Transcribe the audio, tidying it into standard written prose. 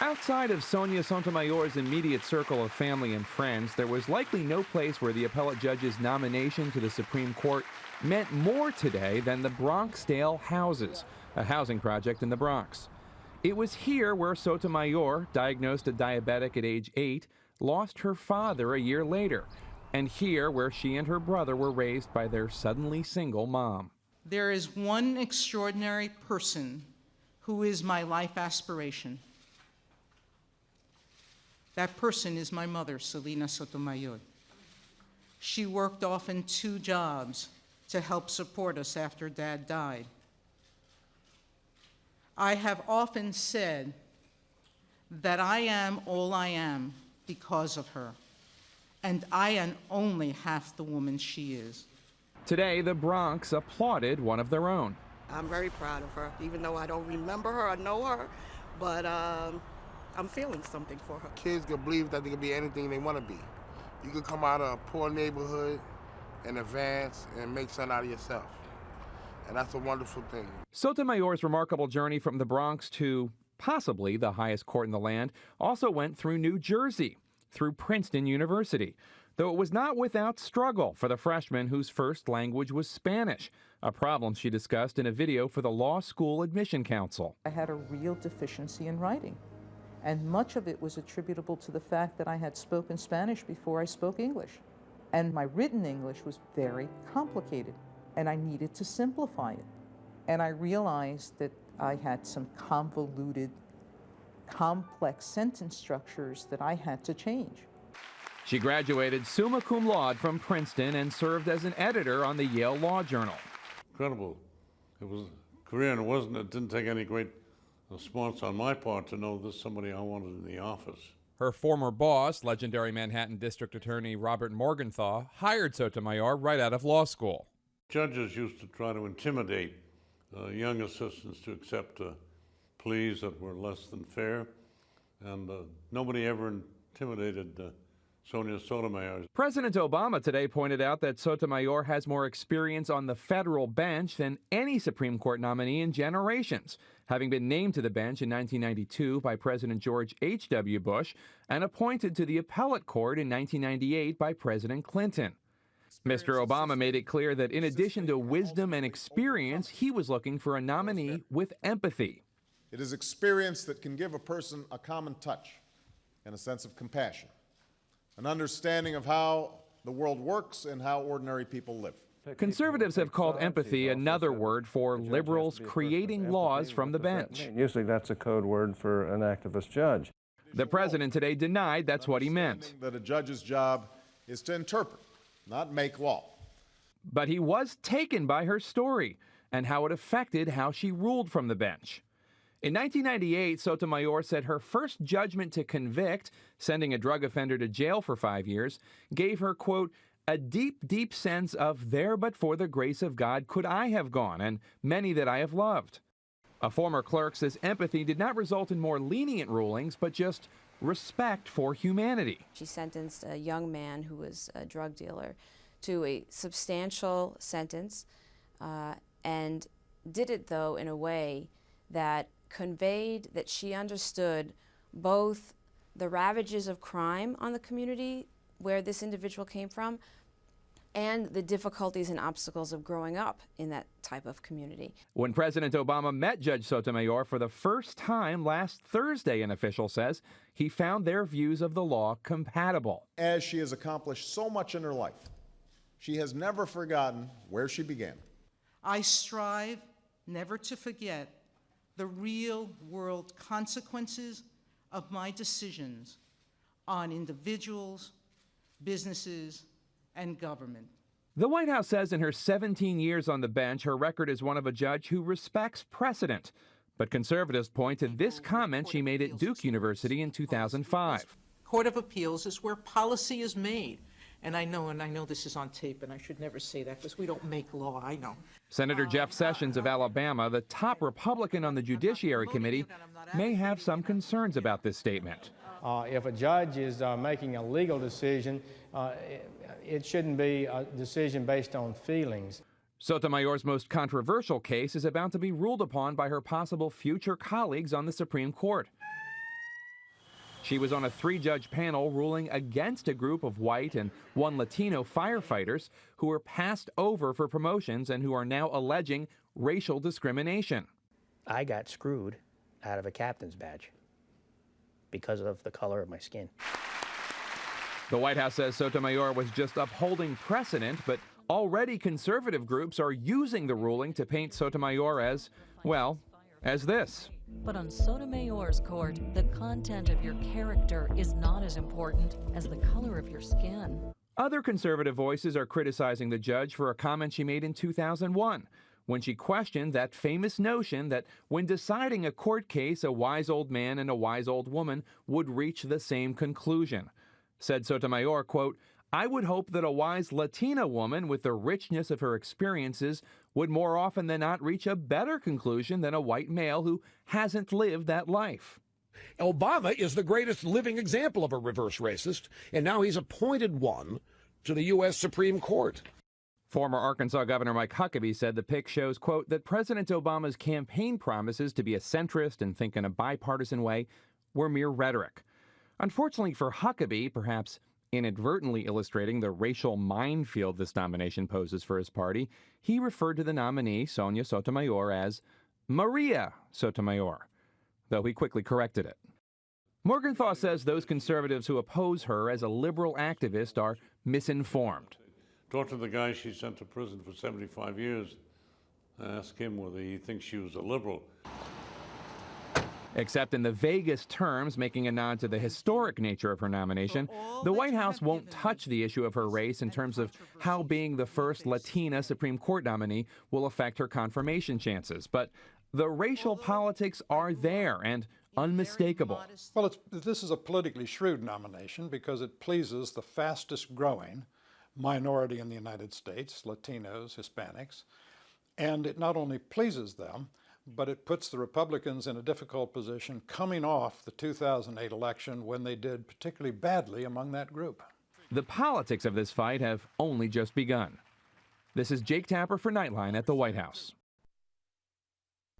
Outside of Sonia Sotomayor's immediate circle of family and friends, there was likely no place where the appellate judge's nomination to the Supreme Court meant more today than the Bronxdale Houses, a housing project in the Bronx. It was here where Sotomayor, diagnosed a diabetic at age 8, lost her father a year later, and here where she and her brother were raised by their suddenly single mom. There is one extraordinary person who is my life aspiration. That person is my mother, Selena Sotomayor. She worked often 2 jobs to help support us after Dad died. I have often said that I am all I am because of her, and I am only half the woman she is. Today, the Bronx applauded one of their own. I'm very proud of her, even though I don't remember her or know her, but I'm feeling something for her. Kids can believe that they can be anything they want to be. You can come out of a poor neighborhood and advance and make something out of yourself. And that's a wonderful thing. Sotomayor's remarkable journey from the Bronx to possibly the highest court in the land also went through New Jersey, through Princeton University, though it was not without struggle for the freshman whose first language was Spanish, a problem she discussed in a video for the Law School Admission Council. I had a real deficiency in writing, and much of it was attributable to the fact that I had spoken Spanish before I spoke English. And my written English was very complicated, and I needed to simplify it. And I realized that I had some convoluted, complex sentence structures that I had to change. She graduated summa cum laude from Princeton and served as an editor on the Yale Law Journal. Incredible. It was a career, and it didn't take any great response on my part to know this is somebody I wanted in the office. Her former boss, legendary Manhattan District Attorney Robert Morgenthau, hired Sotomayor right out of law school. Judges used to try to intimidate young assistants to accept pleas that were less than fair, and nobody ever intimidated Sonia Sotomayor. President Obama today pointed out that Sotomayor has more experience on the federal bench than any Supreme Court nominee in generations, having been named to the bench in 1992 by President George H.W. Bush and appointed to the appellate court in 1998 by President Clinton. Mr. Obama made it clear that in addition to wisdom and experience, he was looking for a nominee with empathy. It is experience that can give a person a common touch and a sense of compassion, an understanding of how the world works and how ordinary people live. Conservatives have called empathy another word for liberals creating laws from the bench. Usually that's a code word for an activist judge. The president today denied that's what he meant. That a judge's job is to interpret, not make law. But he was taken by her story and how it affected how she ruled from the bench. In 1998, Sotomayor said her first judgment to convict, sending a drug offender to jail for 5 years, gave her, quote, a deep, deep sense of there but for the grace of God could I have gone, and many that I have loved. A former clerk says empathy did not result in more lenient rulings, but just respect for humanity. She sentenced a young man who was a drug dealer to a substantial sentence and did it, though, in a way that conveyed that she understood both the ravages of crime on the community where this individual came from and the difficulties and obstacles of growing up in that type of community. When President Obama met Judge Sotomayor for the first time last Thursday, an official says, he found their views of the law compatible. As she has accomplished so much in her life, she has never forgotten where she began. I strive never to forget the real-world consequences of my decisions on individuals, businesses, and government. The White House says in her 17 years on the bench, her record is one of a judge who respects precedent. But conservatives point to this comment she made at Duke University in 2005. Court of Appeals is where policy is made. And I know this is on tape, and I should never say that because we don't make law, I know. Senator Jeff Sessions of Alabama, the top Republican on the Judiciary Committee, may have some concerns about this statement. If a judge is making a legal decision, it shouldn't be a decision based on feelings. Sotomayor's most controversial case is about to be ruled upon by her possible future colleagues on the Supreme Court. She was on a 3-judge panel ruling against a group of white and 1 Latino firefighters who were passed over for promotions and who are now alleging racial discrimination. I got screwed out of a captain's badge because of the color of my skin. The White House says Sotomayor was just upholding precedent, but already conservative groups are using the ruling to paint Sotomayor as, well, as this. But on Sotomayor's court, the content of your character is not as important as the color of your skin. Other conservative voices are criticizing the judge for a comment she made in 2001, when she questioned that famous notion that when deciding a court case, a wise old man and a wise old woman would reach the same conclusion. Said Sotomayor, quote, "I would hope that a wise Latina woman with the richness of her experiences would more often than not reach a better conclusion than a white male who hasn't lived that life." Obama is the greatest living example of a reverse racist, and now he's appointed one to the U.S. Supreme Court. Former Arkansas Governor Mike Huckabee said the pic shows, quote, that President Obama's campaign promises to be a centrist and think in a bipartisan way were mere rhetoric. Unfortunately for Huckabee, perhaps inadvertently illustrating the racial minefield this nomination poses for his party, he referred to the nominee, Sonia Sotomayor, as Maria Sotomayor, though he quickly corrected it. Morgenthau says those conservatives who oppose her as a liberal activist are misinformed. Talk to the guy she sent to prison for 75 years. Ask him whether he thinks she was a liberal. Except in the vaguest terms, making a nod to the historic nature of her nomination, the White House won't touch the issue of her race in terms of how being the first Latina Supreme Court nominee will affect her confirmation chances. But the racial politics are there and unmistakable. Well, this is a politically shrewd nomination because it pleases the fastest growing minority in the United States, Latinos, Hispanics, and it not only pleases them, but it puts the Republicans in a difficult position coming off the 2008 election when they did particularly badly among that group. The politics of this fight have only just begun. This is Jake Tapper for Nightline at the White House.